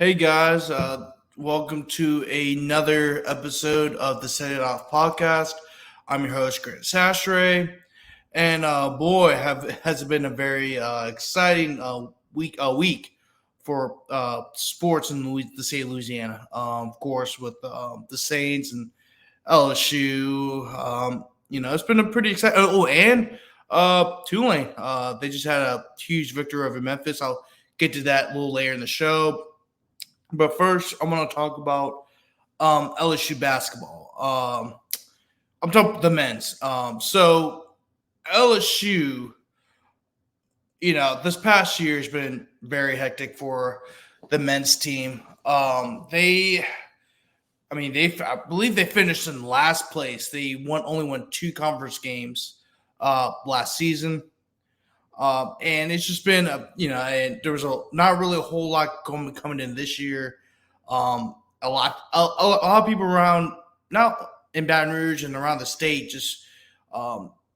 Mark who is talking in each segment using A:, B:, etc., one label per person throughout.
A: Hey guys, welcome to another episode of the Set It Off podcast. I'm your host Grant Chachere, and has it been a very exciting week for sports in the state of Louisiana. Of course, with the Saints and LSU. It's been a pretty exciting. And Tulane. They just had a huge victory over Memphis. I'll get to that a little later in the show. But first, I want to talk about LSU basketball. I'm talking about the men's. So LSU, this past year has been very hectic for the men's team. I believe they finished in last place. They only won 2 conference games last season. And it's just been, and there was not really a whole lot coming in this year. A lot of people around, not in Baton Rouge and around the state,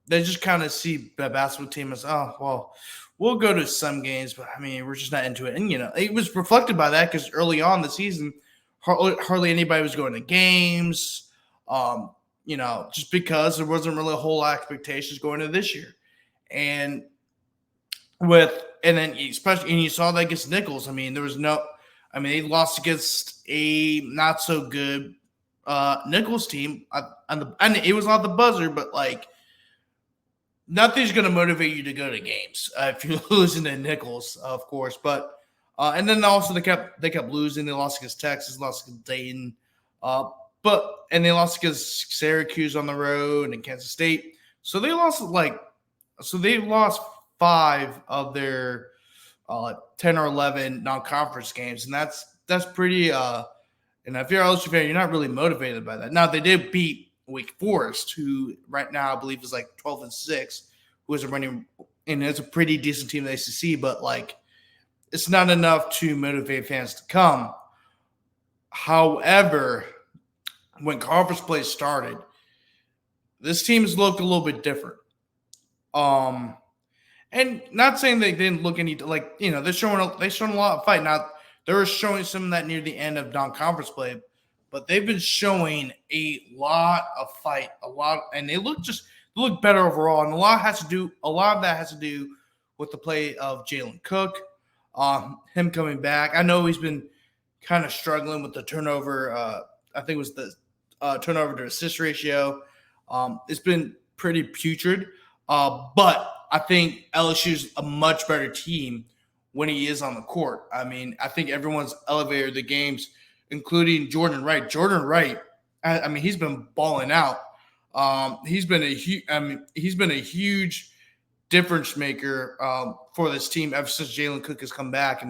A: they just kind of see the basketball team as, oh, well, we'll go to some games, but we're just not into it. And, it was reflected by that because early on the season, hardly anybody was going to games, just because there wasn't really a whole lot of expectations going into this year. And especially you saw that against Nichols. They lost against a not so good Nichols team, and it was not the buzzer, but nothing's going to motivate you to go to games if you're losing to Nichols, of course. But and then also they kept losing. They lost against Texas, lost against Dayton, and they lost against Syracuse on the road and Kansas State. So they lost 5 of their 10 or 11 non-conference games, and that's pretty. And if you're an LSU fan, you're not really motivated by that. Now they did beat Wake Forest, who right now I believe is 12-6, who is running, and it's a pretty decent team in the ACC, but it's not enough to motivate fans to come. However, when conference play started, this team's looked a little bit different. And not saying they didn't look any they're showing a lot of fight. Now they were showing some of that near the end of non-conference play, but they've been showing a lot of fight, and they look better overall. And a lot of that has to do with the play of Jalen Cook, him coming back. I know he's been kind of struggling with the turnover. I think it was the turnover to assist ratio. It's been pretty putrid, but I think LSU's a much better team when he is on the court. I think everyone's elevated the games, including Jordan Wright. Jordan Wright, he's been balling out. He's been a huge difference maker for this team ever since Jalen Cook has come back.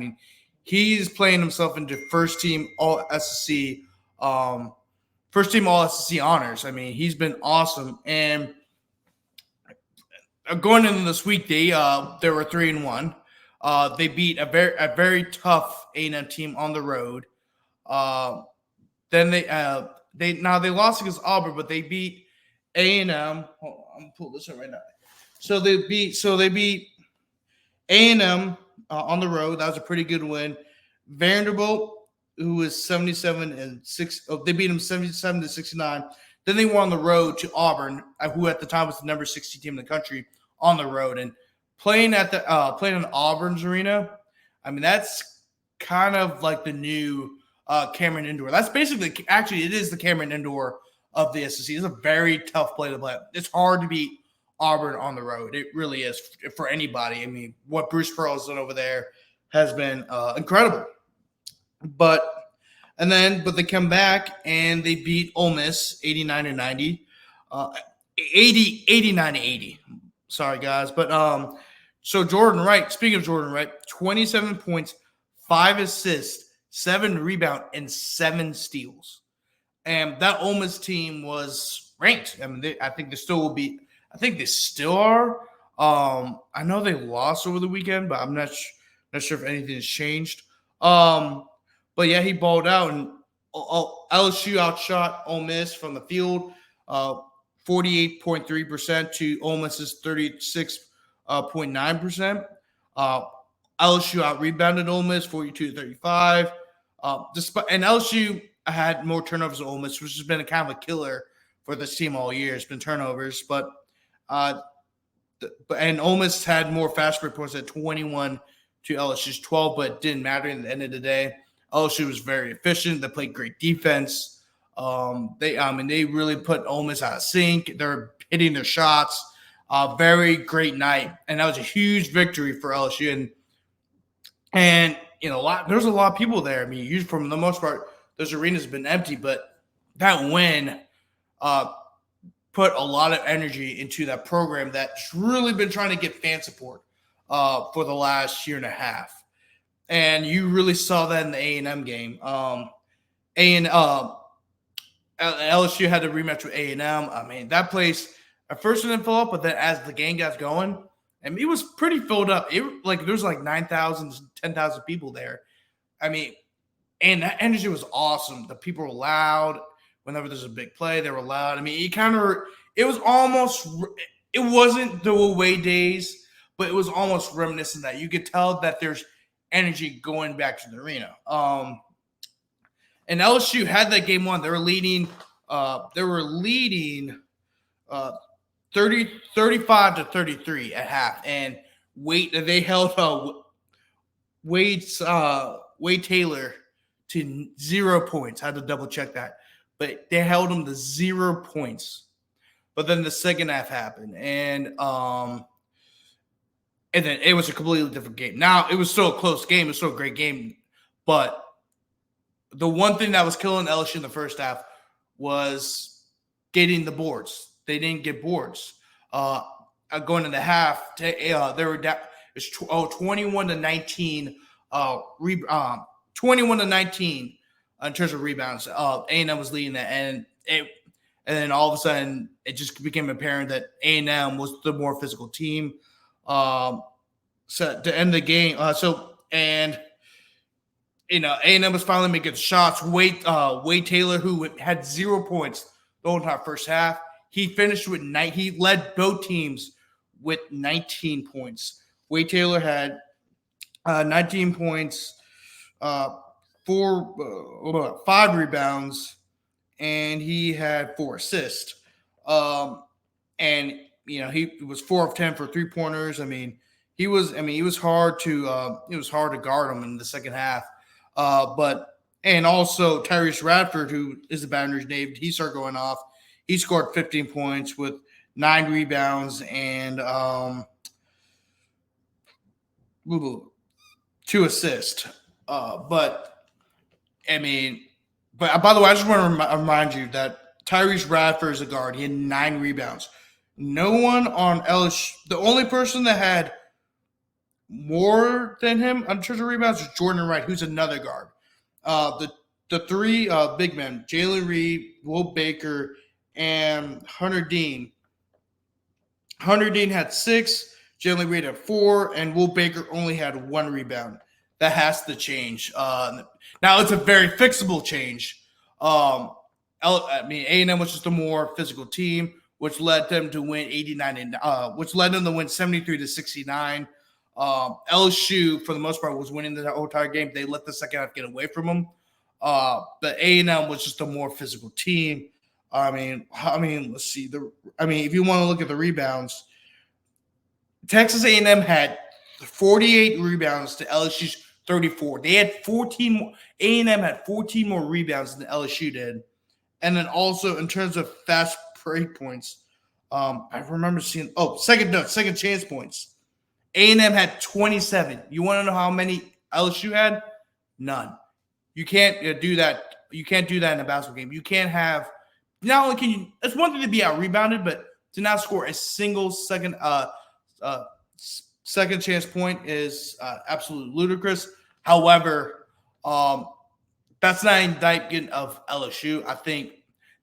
A: He's playing himself into first team All SEC honors. He's been awesome. And going into this week, they were 3-1. They beat a very tough A&M team on the road. Then they lost against Auburn, but they beat A&M. Hold on, I'm gonna pull this up right now. So they beat A&M on the road. That was a pretty good win. Vanderbilt, who was 77-6, they beat them 77-69. Then they won on the road to Auburn, who at the time was the number 60 team in the country, on the road. And playing in Auburn's arena, that's kind of like the new Cameron Indoor. That's basically, actually, it is the Cameron Indoor of the SEC. It's a very tough play to play. It's hard to beat Auburn on the road. It really is for anybody. What Bruce Pearl has done over there has been incredible. But they come back and they beat Ole Miss 89-90, 89-80. Sorry, guys. But so Jordan Wright, speaking of Jordan Wright, 27 points, 5 assists, 7 rebounds, and 7 steals. And that Ole Miss team was ranked. I think they still will be. I think they still are. I know they lost over the weekend, but I'm not sure if anything has changed. But yeah, he balled out, and LSU outshot Ole Miss from the field, 48.3% to Ole Miss's 36.9%. LSU out-rebounded Ole Miss 42-35. And LSU had more turnovers than Ole Miss, which has been a kind of a killer for this team all year. It's been turnovers, but and Ole Miss had more fast break points at 21 to LSU's 12, but it didn't matter at the end of the day. LSU was very efficient. They played great defense. They really put Ole Miss out of sync. They're hitting their shots. Very great night, and that was a huge victory for LSU. And there's a lot of people there. I mean, usually for the most part, those arenas have been empty, but that win put a lot of energy into that program that's really been trying to get fan support for the last year and a half. And you really saw that in the A&M game. LSU had a rematch with A&M. I mean, that place at first it didn't fill up, but then as the game got going, and it was pretty filled up. There's like 9,000, 10,000 people there. I mean, and that energy was awesome. The people were loud. Whenever there's a big play, they were loud. I mean, it wasn't the away days, but it was almost reminiscent of that. You could tell that there's energy going back to the arena. And LSU had that game won. They were leading 35 to 33 at half. And they held Wade Taylor to 0 points. I had to double check that. But they held him to 0 points. But then the second half happened. And then it was a completely different game. Now, it was still a close game. It was still a great game. But the one thing that was killing LSU in the first half was getting the boards. They didn't get boards. Going into half, they were down. It's 21 to 19. 21 to 19 in terms of rebounds. A&M was leading that, and then all of a sudden it just became apparent that A&M was the more physical team. So to end the game, A&M was finally making shots. Wade Taylor, who had 0 points the whole entire first half, he finished with he led both teams with 19 points. Wade Taylor had 19 points, 5 rebounds, and he had 4 assists. He was 4 of 10 for 3-pointers. It was hard to guard him in the second half. And also Tyrese Radford, who is the Baton Rouge native, he started going off. He scored 15 points with 9 rebounds and 2 assists. But by the way, I just want to remind you that Tyrese Radford is a guard. He had 9 rebounds. No one on LSU, the only person that had more than him in terms of rebounds was Jordan Wright, who's another guard. The 3 big men, Jalen Reed, Will Baker, and Hunter Dean. Hunter Dean had 6, Jalen Reed had 4, and Will Baker only had 1 rebound. That has to change. Now it's a very fixable change. A&M was just a more physical team, which led them to win 73 to 69. LSU, for the most part, was winning the whole entire game. They let the second half get away from them. But A&M was just a more physical team. Let's see. If you want to look at the rebounds, Texas A&M had 48 rebounds to LSU's 34. They had 14 more. A&M had 14 more rebounds than LSU did. And then also in terms of fast break points, I remember seeing second chance points. A&M had 27. You want to know how many LSU had? None. You can't do that. You can't do that in a basketball game. You can't have. Not only can you. It's one thing to be out rebounded, but to not score a single second chance point is absolutely ludicrous. However, that's not an indictment of LSU. I think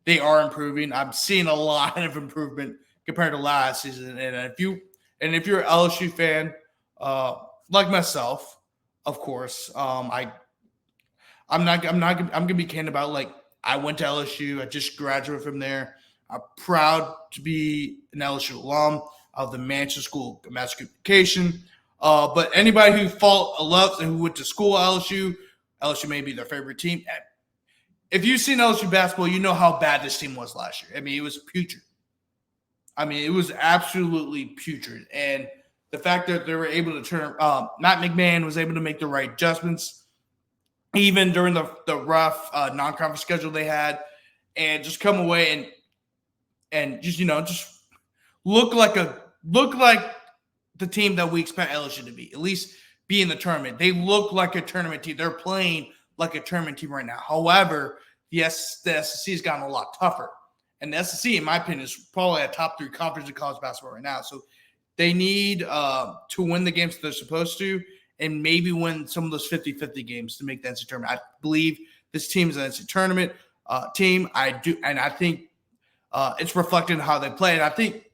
A: they are improving. I'm seeing a lot of improvement compared to last season. And if you're an LSU fan, like myself, of course, I'm gonna be candid about, like, I went to LSU. I just graduated from there. I'm proud to be an LSU alum of the Manchester School of Mass Communication. But anybody who loves and who went to school at LSU, LSU may be their favorite team. If you've seen LSU basketball, you know how bad this team was last year. I mean, it was putrid. I mean, it was absolutely putrid. And the fact that they were able to turn Matt McMahon was able to make the right adjustments, even during the rough non-conference schedule they had, and just come away and just just look like the team that we expect LSU to be, at least be in the tournament. They look like a tournament team. They're playing like a tournament team right now. However, yes, the SEC has gotten a lot tougher. And the SEC, in my opinion, is probably a top 3 conference in college basketball right now. So they need to win the games that they're supposed to and maybe win some of those 50-50 games to make the NCAA tournament. I believe this team is an NCAA tournament team. I do, and I think it's reflected in how they play. And I think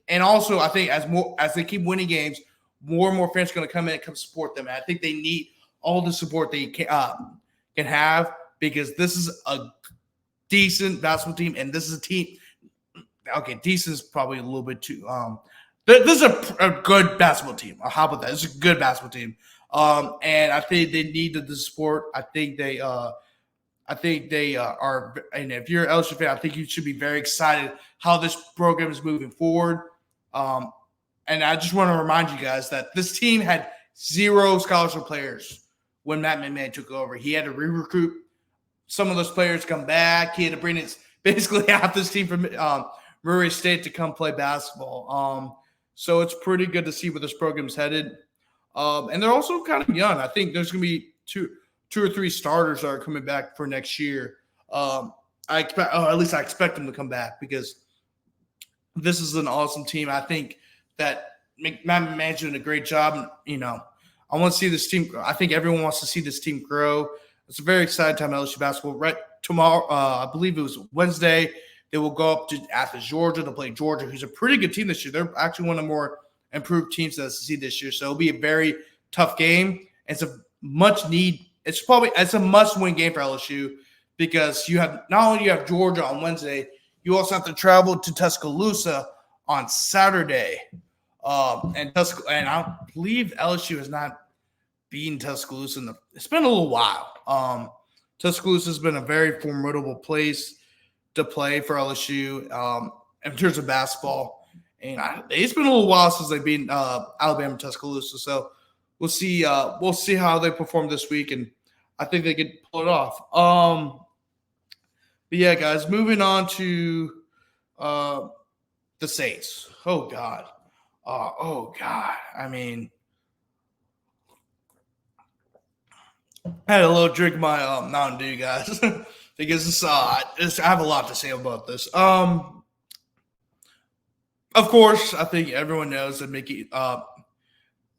A: as they keep winning games, more and more fans are going to come in and come support them. And I think they need all the support they can have, because this is a decent basketball team, and this is a team. Okay, decent is probably a little bit too. This is a good basketball team. How about that? It's a good basketball team, and I think they needed the support. I think they are. And if you're an LSU fan, I think you should be very excited how this program is moving forward. And I just want to remind you guys that this team had 0 scholarship players when Matt McMahon took over. He had to re-recruit some of those players, come back. He had to bring basically half this team from Murray State to come play basketball. So it's pretty good to see where this program's headed. And they're also kind of young. I think there's going to be two or three starters that are coming back for next year. I expect them to come back, because this is an awesome team. I think that Matt McMahon's doing a great job. I want to see this team. I think everyone wants to see this team grow. It's a very exciting time at LSU basketball. Right tomorrow, I believe it was Wednesday, they will go up to Athens, Georgia, to play Georgia, who's a pretty good team this year. They're actually one of the more improved teams that SEC this year. So it'll be a very tough game. It's a it's a must-win game for LSU, because you have not only you have Georgia on Wednesday, you also have to travel to Tuscaloosa on Saturday. And I believe LSU has not beaten Tuscaloosa it's been a little while. Tuscaloosa has been a very formidable place to play for LSU in terms of basketball. And it's been a little while since they've beaten Alabama and Tuscaloosa. So we'll see how they perform this week, and I think they could pull it off. But yeah, guys, moving on to the Saints. Oh God. I mean, I had a little drink of my Mountain Dew, guys, because I have a lot to say about this. Of course, I think everyone knows that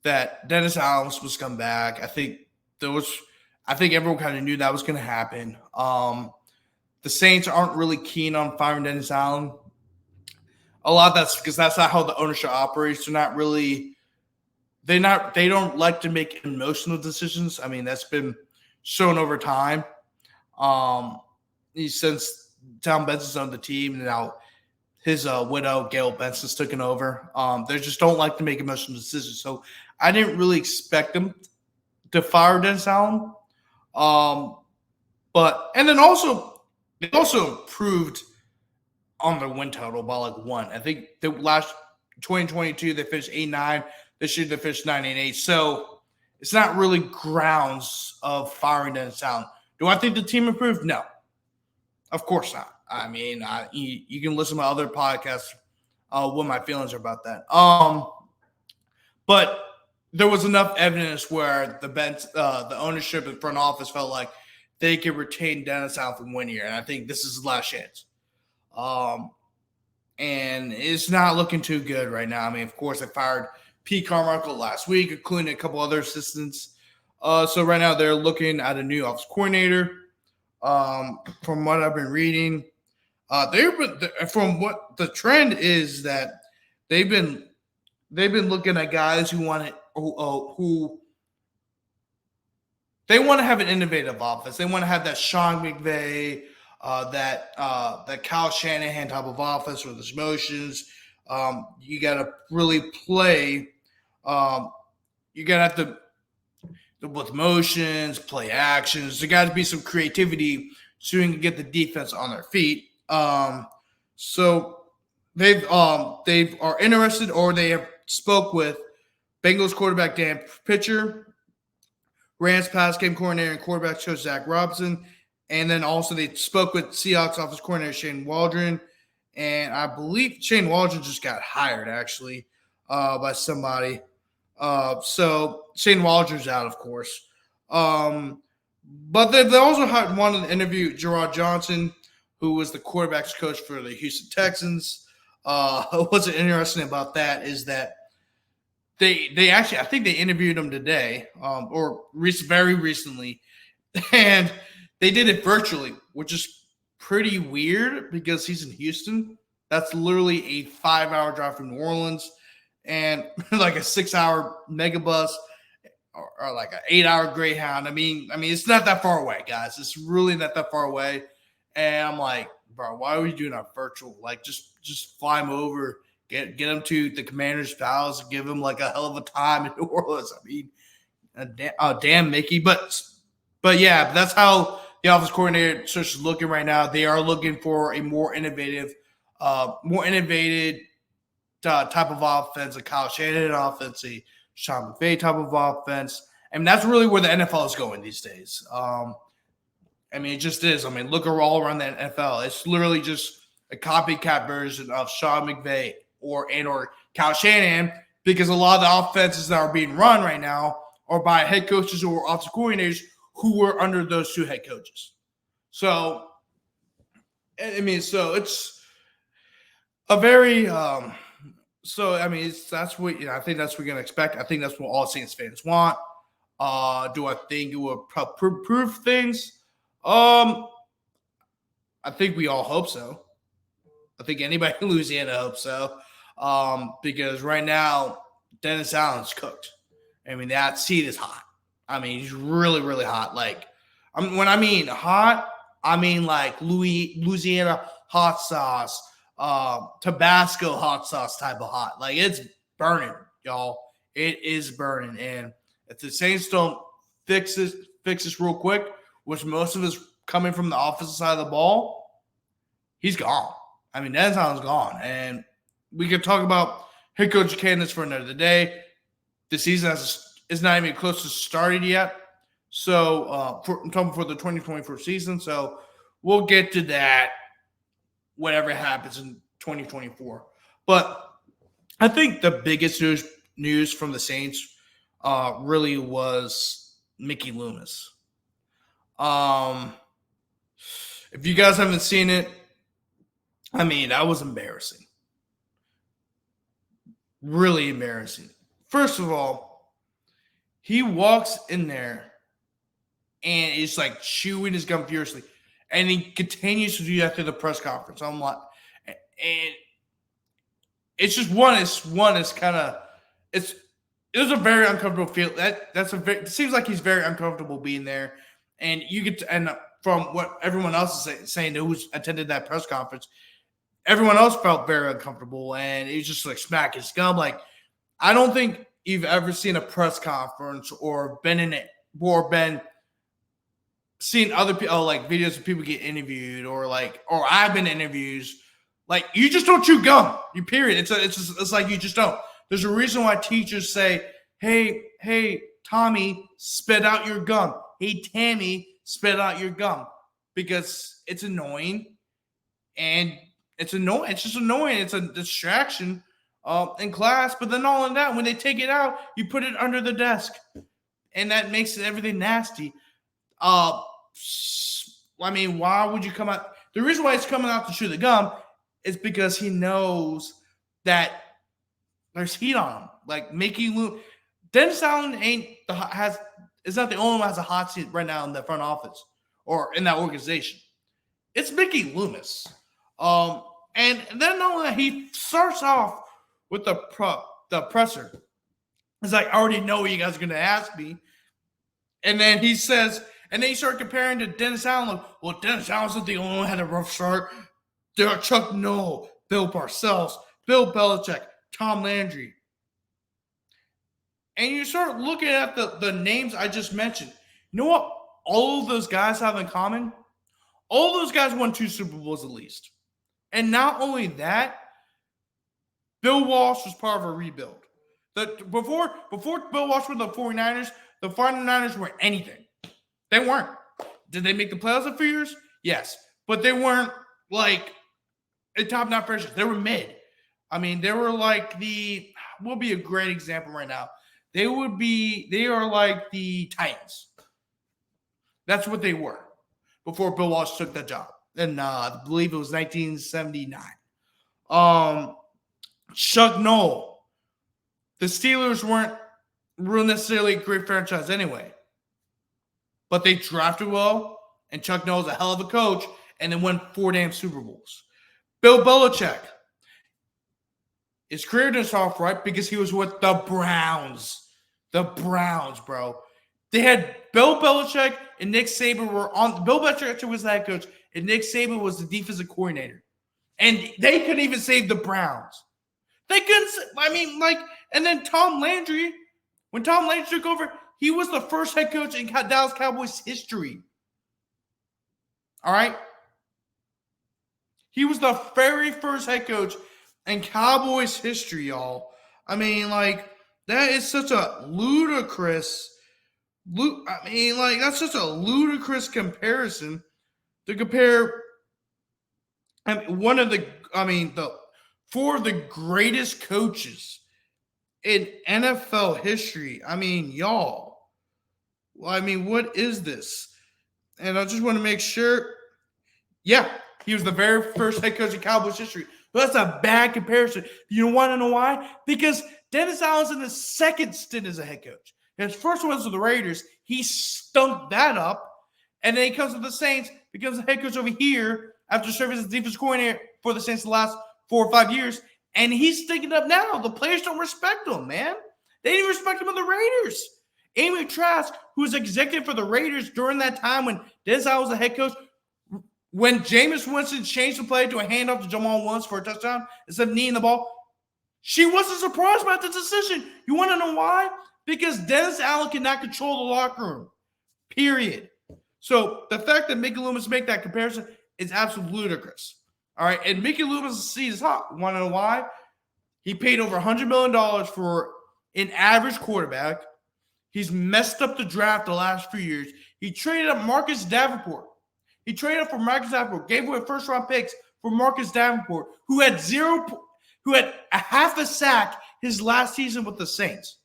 A: that Dennis Allen was supposed to come back. I think everyone kind of knew that was going to happen. The Saints aren't really keen on firing Dennis Allen. A lot of that's because that's not how the ownership operates. They don't like to make emotional decisions. I mean, that's been shown over time. Since Tom Benson's on the team, and now his widow, Gail Benson's taken over. They just don't like to make emotional decisions. So I didn't really expect them to fire Dennis Allen. They also improved on their win total by like 1. I think the last 2022 they finished 8-9. This year they finished 9-8. So it's not really grounds of firing Dennis Allen. Do I think the team improved? No, of course not. I mean, you can listen to my other podcasts what my feelings are about that. But there was enough evidence where the ownership and front office felt like they could retain Dennis Allen for 1 year, and I think this is his last chance. And it's not looking too good right now. I mean, of course, they fired Pete Carmichael last week, including a couple other assistants. So right now they're looking at a new office coordinator. From what I've been reading, from what the trend is that they've been looking at guys who they want to have an innovative offense. They want to have that Sean McVay, that Kyle Shanahan type of offense with his motions. You got to really play. You got to have to with motions, play actions. There got to be some creativity so you can get the defense on their feet. So they are interested, or they have spoke with Bengals quarterback Dan Pitcher, Rams pass game coordinator and quarterback coach Zach Robinson, and then also they spoke with Seahawks offensive coordinator Shane Waldron, and I believe Shane Waldron just got hired actually by somebody. So Shane Waldron's out, of course. But they also wanted to interview Gerard Johnson, who was the quarterback's coach for the Houston Texans. What's interesting about that is that they actually, I think they interviewed him today, very recently, and they did it virtually, which is pretty weird because he's in Houston. That's literally a 5-hour drive from New Orleans, and like a 6-hour megabus or like an 8-hour Greyhound. I mean, it's not that far away, guys. It's really not that far away. And I'm like, bro, why are we doing a virtual? Like, just fly him over, get him to the Commander's Palace, give him like a hell of a time in New Orleans. I mean, damn Mickey, but yeah, that's how the offense coordinator search is looking right now. They are looking for a more innovative type of offense, a Kyle Shanahan offense, a Sean McVay type of offense. I mean, that's really where the NFL is going these days. I mean, it just is. I mean, look all around the NFL. It's literally just a copycat version of Sean McVay or Kyle Shanahan, because a lot of the offenses that are being run right now are by head coaches or offensive coordinators who were under those two head coaches. So, I mean, so it's a very that's what I think that's what we're gonna expect. I think that's what all Saints fans want. Do I think it will prove things? I think we all hope so. I think anybody in Louisiana hopes so. Because right now, Dennis Allen's cooked. I mean, that seat is hot. I mean, he's really, really hot. Like, when I mean hot, I mean like Louisiana hot sauce, Tabasco hot sauce type of hot. Like, it's burning, y'all. It is burning. And if the Saints don't fix this real quick, which most of it is coming from the offensive side of the ball, he's gone. I mean, Dennis Allen's gone. And we could talk about head coach candidates for another day. The season is not even close to started yet. So, I'm talking for the 2024 season. So, we'll get to that whatever happens in 2024. But I think the biggest news from the Saints really was Mickey Loomis. If you guys haven't seen it, I mean, that was embarrassing. Really embarrassing. First of all, he walks in there and is like chewing his gum furiously. And he continues to do that through the press conference. I'm like, and it's just it was a very uncomfortable feel. It seems like he's very uncomfortable being there. And from what everyone else is saying who's attended that press conference, everyone else felt very uncomfortable, and he's just like smacking his gum. Like, I don't think you've ever seen a press conference or been in it or been seeing other people, like videos of people get interviewed, or I've been in interviews. Like, you just don't chew gum. You period. It's like you just don't. There's a reason why teachers say, "Hey, Tommy, spit out your gum. Hey, Tammy, spit out your gum," because it's annoying, and it's annoying. It's just annoying. It's a distraction in class. But then all of that, when they take it out, you put it under the desk, and that makes everything nasty. I mean, why would you come out? The reason why it's coming out to chew the gum is because he knows that there's heat on him. Like, Mickey Loomis, Dennis Allen is not the only one who has a hot seat right now in the front office or in that organization. It's Mickey Loomis. And then he starts off with the presser. It's like, I already know what you guys are going to ask me. And then he says, and then you start comparing to Dennis Allen. Like, well, Dennis Allen's not the only one who had a rough start. There are Chuck Noll, Bill Parcells, Bill Belichick, Tom Landry. and you start looking at the names I just mentioned. You know what all of those guys have in common? All those guys won 2 Super Bowls at least. And not only that, Bill Walsh was part of a rebuild. Before Bill Walsh went to the 49ers, the 49ers weren't anything. They weren't. Did they make the playoffs a few years? Yes. But they weren't like a top-notch franchise. They were mid. I mean, they were like will be a great example right now. They are like the Titans. That's what they were before Bill Walsh took that job. And I believe it was 1979. Chuck Noll. The Steelers weren't necessarily a great franchise anyway. But they drafted well, and Chuck Noll's a hell of a coach, and they won 4 damn Super Bowls. Bill Belichick. His career didn't start off right because he was with the Browns. The Browns, bro. They had Bill Belichick and Nick Saban were on. Bill Belichick was the head coach, and Nick Saban was the defensive coordinator. And they couldn't even save the Browns. They couldn't. I mean, and then Tom Landry, when Tom Landry took over, he was the first head coach in Dallas Cowboys history. All right? He was the very first head coach in Cowboys history, y'all. I mean, that is such a ludicrous. That's such a ludicrous comparison to compare. The 4 of the greatest coaches in NFL history. I mean, y'all. What is this? And I just want to make sure. Yeah, he was the very first head coach in Cowboys history. But that's a bad comparison. You want to know why? Because Dennis Allen's in his second stint as a head coach. His first one was with the Raiders. He stunk that up. And then he comes to the Saints, becomes the head coach over here after serving as defense coordinator for the Saints the last 4 or 5 years. And he's stinking up now. The players don't respect him, man. They didn't respect him in the Raiders. Amy Trask, who was executive for the Raiders during that time when Dennis Allen was the head coach, when Jameis Winston changed the play to a handoff to Jamal Williams for a touchdown instead of kneeing the ball, she wasn't surprised about the decision. You want to know why? Because Dennis Allen cannot control the locker room, period. So the fact that Mickey Loomis make that comparison is absolutely ludicrous. All right, and Mickey Loomis' seat is hot. Want to know why? He paid over $100 million for an average quarterback. He's messed up the draft the last few years. He traded up Marcus Davenport. He traded up for Marcus Davenport, gave away first-round picks for Marcus Davenport, who had a half a sack his last season with the Saints.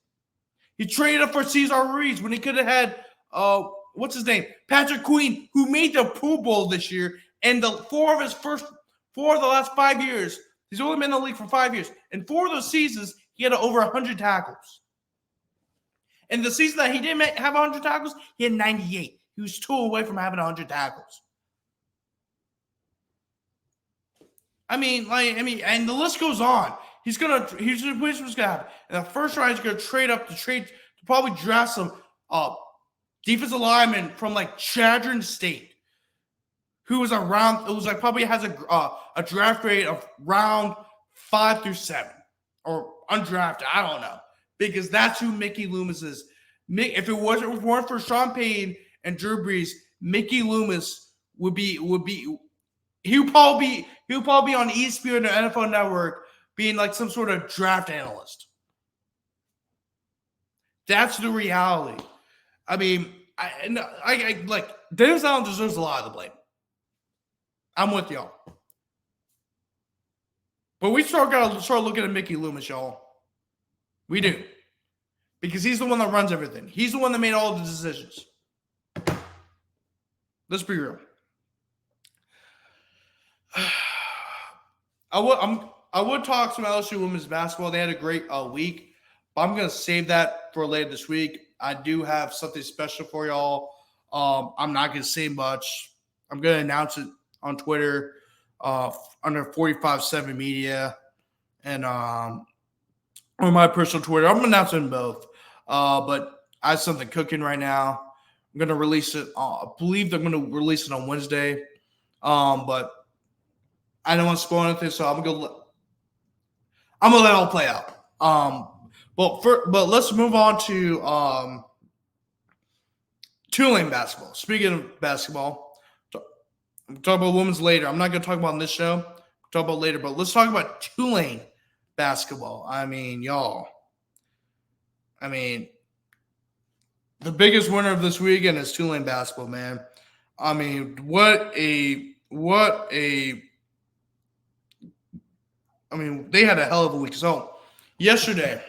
A: He traded up for Cesar Ruiz when he could have had, what's his name? Patrick Queen, who made the Pro Bowl this year. And the 4 of the last 5 years, he's only been in the league for 5 years. And 4 of those seasons, he had over 100 tackles. And the season that he didn't have 100 tackles, he had 98. He was 2 away from having 100 tackles. And the list goes on. Here's what's going to happen. In the first round, he's going to trade up to probably draft some defensive lineman from Chadron State, who was probably has a draft grade of round 5 through 7 or undrafted. I don't know, because that's who Mickey Loomis is. If it weren't for Sean Payton and Drew Brees, Mickey Loomis would be. He'll probably be on ESPN or the NFL Network, being some sort of draft analyst. That's the reality. Dennis Allen deserves a lot of the blame. I'm with y'all. But we gotta start looking at Mickey Loomis, y'all. We do. Because he's the one that runs everything. He's the one that made all the decisions. Let's be real. I would talk some LSU women's basketball. They had a great week, but I'm going to save that for later this week. I do have something special for y'all. I'm not going to say much. I'm going to announce it on Twitter under 45-7 Media and on my personal Twitter. I'm going to announce it in both. But I have something cooking right now. I'm going to release it. I believe they're going to release it on Wednesday. But I don't want to spoil anything, so I'm gonna let it all play out. But let's move on to Tulane basketball. Speaking of basketball, I'm talking about women's later. I'm not going to talk about in this show. Talk about later, but let's talk about Tulane basketball. I mean, y'all. I mean, the biggest winner of this weekend is Tulane basketball, man. I mean, I mean, they had a hell of a week. So yesterday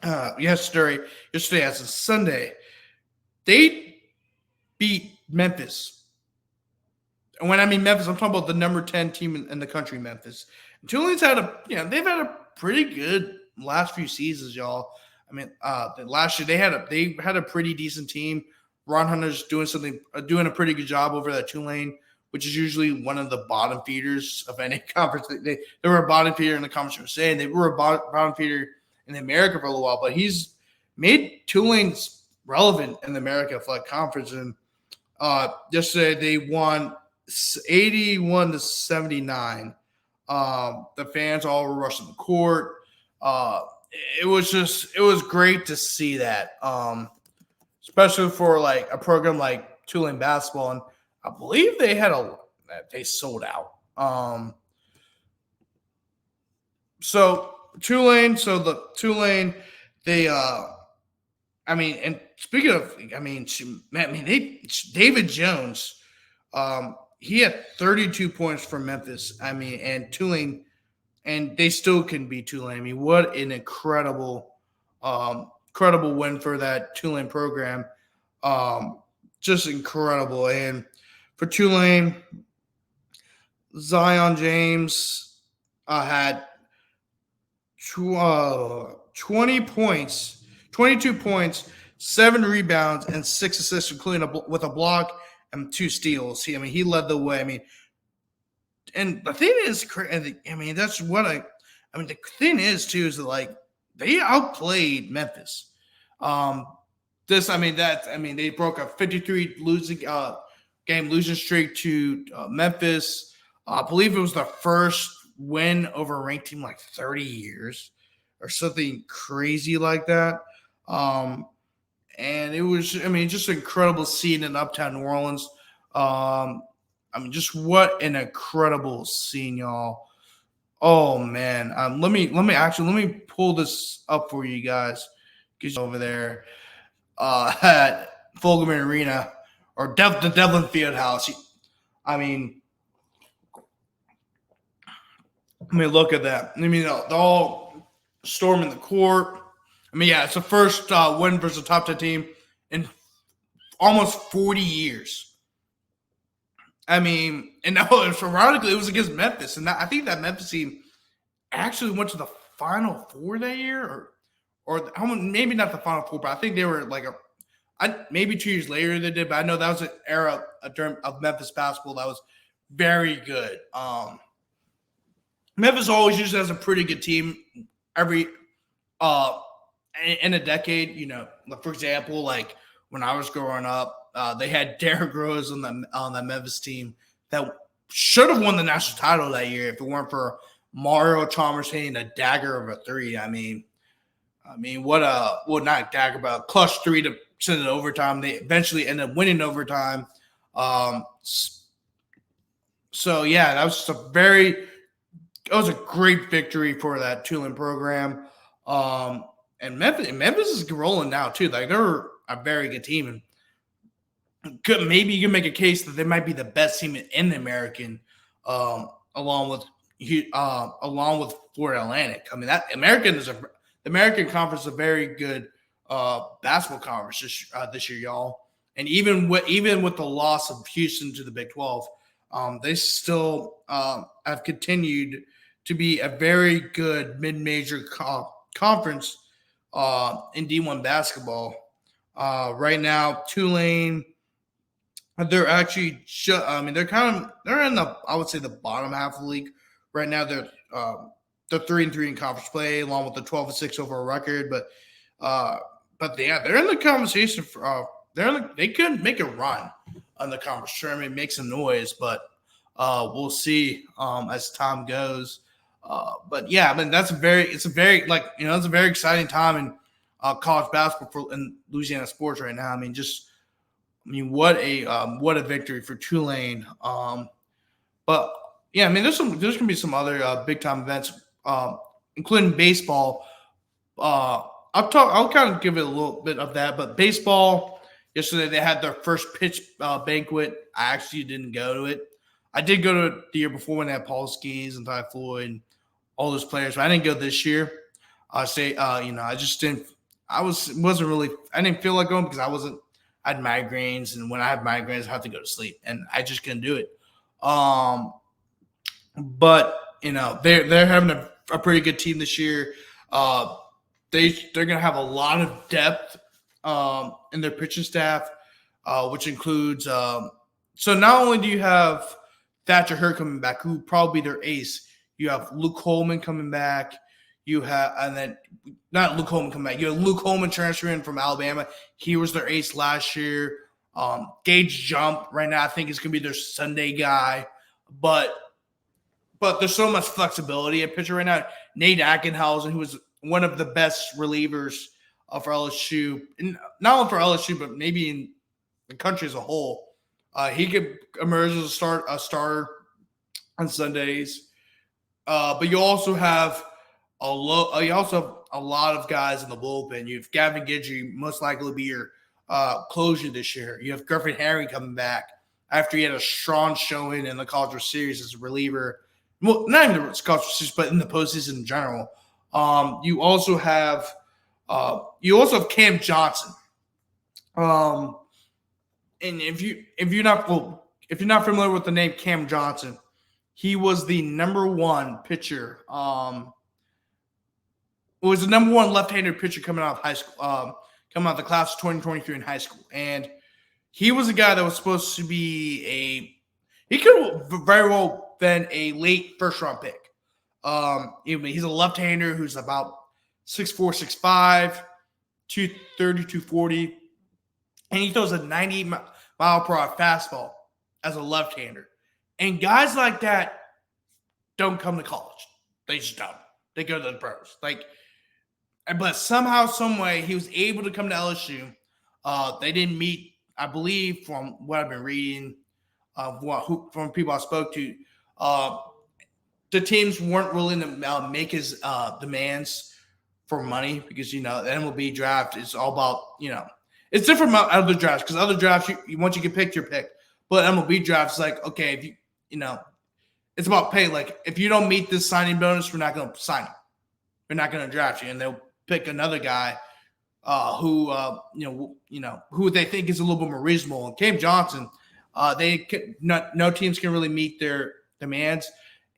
A: as a Sunday, they beat Memphis. And when I mean Memphis, I'm talking about the number 10 team in the country, Memphis. And Tulane's they've had a pretty good last few seasons, y'all. I mean, last year they had a pretty decent team. Ron Hunter's doing a pretty good job over at Tulane, which is usually one of the bottom feeders of any conference. They were a bottom feeder in the Conference USA, and they were a bottom feeder in America for a little while. But he's made Tulane relevant in the America Athletic Conference. And yesterday they won 81-79. The fans all were rushing the court. It was great to see that, especially for like a program like Tulane basketball. And I believe they sold out. So Tulane, they and speaking of, David Jones, he had 32 points for Memphis. And Tulane, and they still can beat Tulane. What an incredible win for that Tulane program. Just incredible. And for Tulane, Zion James had 20 points, 22 points, 7 rebounds, and 6 assists, including with a block and 2 steals. He led the way. And the thing is, that's what the thing is too is that like they outplayed Memphis. They broke a 53 game losing streak to Memphis. I believe it was the first win over a ranked team like 30 years or something crazy like that. And it was, just an incredible scene in Uptown New Orleans. Just what an incredible scene, y'all. Oh man. Let me pull this up for you guys. Get over there at Fogelman Arena or the Devlin Fieldhouse. Look at that. They're all storming the court. It's the first win versus a top 10 team in almost 40 years. And ironically, it was against Memphis. And I think that Memphis team actually went to the Final Four that year, or maybe not the Final Four, but I think they were maybe 2 years later they did. But I know that was an era of Memphis basketball that was very good. Memphis always usually has a pretty good team every in a decade. For example, like when I was growing up, they had Derrick Rose on the Memphis team that should have won the national title that year if it weren't for Mario Chalmers hitting a dagger of a three. Not a dagger, but a clutch three to send it to overtime. They eventually ended up winning overtime. So yeah, that was a great victory for that Tulane program. And Memphis is rolling now too. Like they're a very good team, and maybe you can make a case that they might be the best team in the American, along with Florida Atlantic. The American Conference is a very good basketball conference this year, y'all. And even with the loss of Houston to the Big 12, they still have continued to be a very good mid-major conference in D1 basketball. Right now, Tulane, they're actually they're in the, I would say, the bottom half of the league right now. They're 3-3 in conference play, along with the 12-6 overall record. But yeah, they're in the conversation for. They could make a run on the conference tournament, make some noise, but we'll see as time goes. But yeah, I mean it's a very it's a very exciting time in college basketball in Louisiana sports right now. What a victory for Tulane. But yeah, I mean there's gonna be some other big time events, including baseball. I'll kind of give it a little bit of that, but baseball yesterday they had their first pitch banquet. I actually didn't go to it. I did go to it the year before when they had Paul Skeens and Ty Floyd and all those players, but I didn't go this year. I just didn't. Wasn't really. I didn't feel like going because I had migraines, and when I have migraines, I have to go to sleep, and I just couldn't do it. But they're having a pretty good team this year. They're gonna have a lot of depth in their pitching staff, which includes. So not only do you have Thatcher Hurd coming back, who would probably be their ace, you have Luke Holman coming back. You have, and then not Luke Holman coming back. You have Luke Holman transferring from Alabama. He was their ace last year. Gage Jump right now, I think is going to be their Sunday guy, but there's so much flexibility at pitcher right now. Nate Ackenhausen, who was one of the best relievers for LSU, and not only for LSU, but maybe in the country as a whole, he could emerge as a starter on Sundays. But you also have a lot of guys in the bullpen. You have Gavin Guidry, most likely to be your closure this year. You have Griffin Henry coming back after he had a strong showing in the College World Series as a reliever. Well, not even the College World Series, but in the postseason in general. You also have Cam Johnson. And if you're not familiar with the name Cam Johnson, he was the number one pitcher. Was the number one left-handed pitcher coming out of high school, coming out of the class of 2023 in high school, and he was a guy that was supposed to be he could have very well been a late first-round pick. He's a left-hander who's about 6'4", 6'5", 230, 240, and he throws a 90-mile-per-hour fastball as a left-hander. And guys like that don't come to college. They just don't. They go to the pros. But somehow, some way, he was able to come to LSU. They didn't meet, I believe, from what I've been reading, from people I spoke to. The teams weren't willing to make his demands for money because, the MLB draft is all about, it's different from other drafts because other drafts, once you get picked, you're picked. But MLB drafts is like, okay, if it's about pay. Like, if you don't meet this signing bonus, we're not going to sign you. We're not going to draft you. And they'll pick another guy who they think is a little bit more reasonable. And Cam Johnson, no teams can really meet their demands.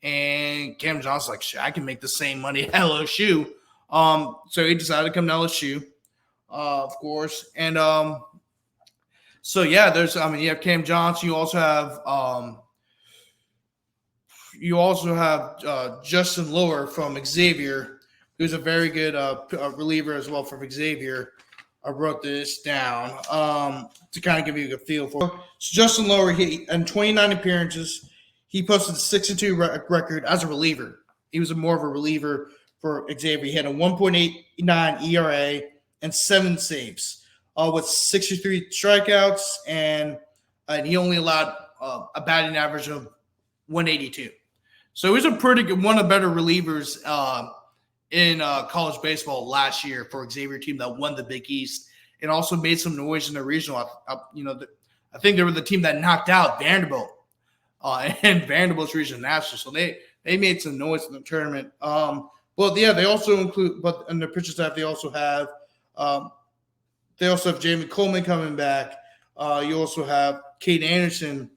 A: And Cam Johnson's like, shit, I can make the same money at LSU. So he decided to come to LSU, of course. And so, yeah, you have Cam Johnson. You also have Justin Lower from Xavier, who's a very good reliever as well from Xavier. I wrote this down to kind of give you a feel for it. So Justin Lower, in 29 appearances, he posted a 6-2 record as a reliever. He was more of a reliever for Xavier. He had a 1.89 ERA and 7 saves with 63 strikeouts, and he only allowed a batting average of 182. So he's a pretty good, one of the better relievers in college baseball last year for Xavier team that won the Big East and also made some noise in the regional. I think they were the team that knocked out Vanderbilt and Vanderbilt's regional national. So they made some noise in the tournament. They also include, but in the pitcher staff, they also have Jamie Coleman coming back. You also have Cade Anderson,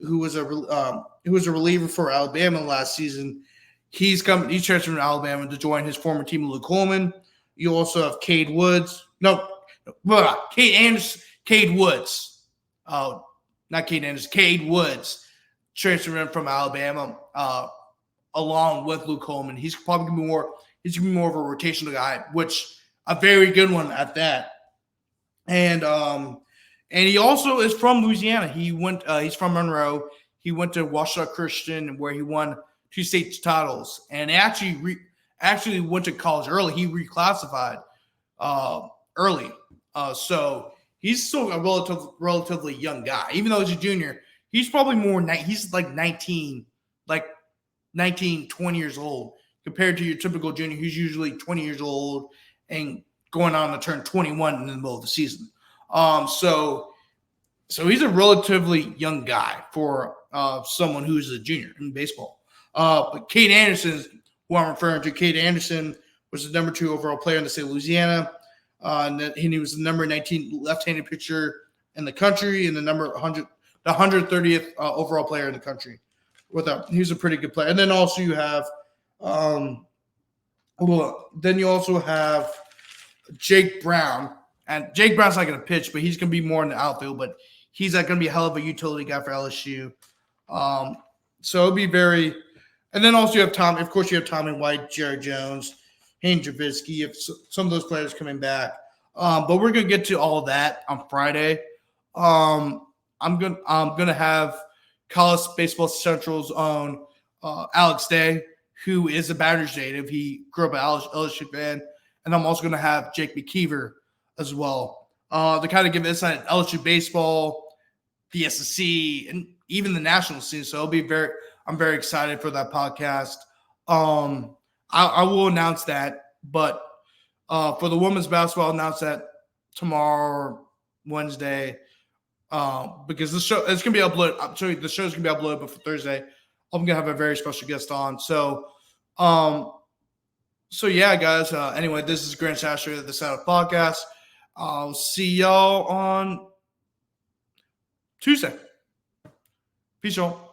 A: who was a reliever for Alabama last season. He's transferred from Alabama to join his former team, Luke Coleman. You also have Cade Woods. Cade Anderson. Cade Woods. Not Cade Anderson. Cade Woods transferred from Alabama along with Luke Coleman. He's probably going to be more of a rotational guy, which a very good one at that. And he also is from Louisiana. He's from Monroe. He went to Ouachita Christian, where he won two state titles, and actually went to college early. He reclassified early, so he's still a relatively young guy, even though he's a junior. He's probably he's like 19, 20 years old compared to your typical junior who's usually 20 years old and going on to turn 21 in the middle of the season. So he's a relatively young guy for someone who's a junior in baseball. But Cade Anderson, who I'm referring to, Cade Anderson was the number 2 overall player in the state of Louisiana. And he was the number 19 left-handed pitcher in the country and the 130th overall player in the country. He was a pretty good player. And then also you have Jake Brown. And Jake Brown's not going to pitch, but he's going to be more in the outfield. But he's going to be a hell of a utility guy for LSU. So it'll be very – and then also you have Tommy White, Jared Jones, Hayden Javitsky. You have some of those players coming back. But we're going to get to all of that on Friday. I'm gonna have College Baseball Central's own Alex Day, who is a Baton Rouge native. He grew up an LSU fan. And I'm also going to have Jake McKeever as well to kind of give insight at LSU baseball, the SEC, and even the national scene. So I'm very excited for that podcast. I will announce that, but for the women's basketball, I'll announce that tomorrow, Wednesday, because the show it's gonna be uploaded. I'm sorry, the show's gonna be uploaded before Thursday. I'm gonna have a very special guest on. So yeah, guys. Anyway, this is Grant Chachere of the Setup Podcast. I'll see y'all on Tuesday. Peace, y'all.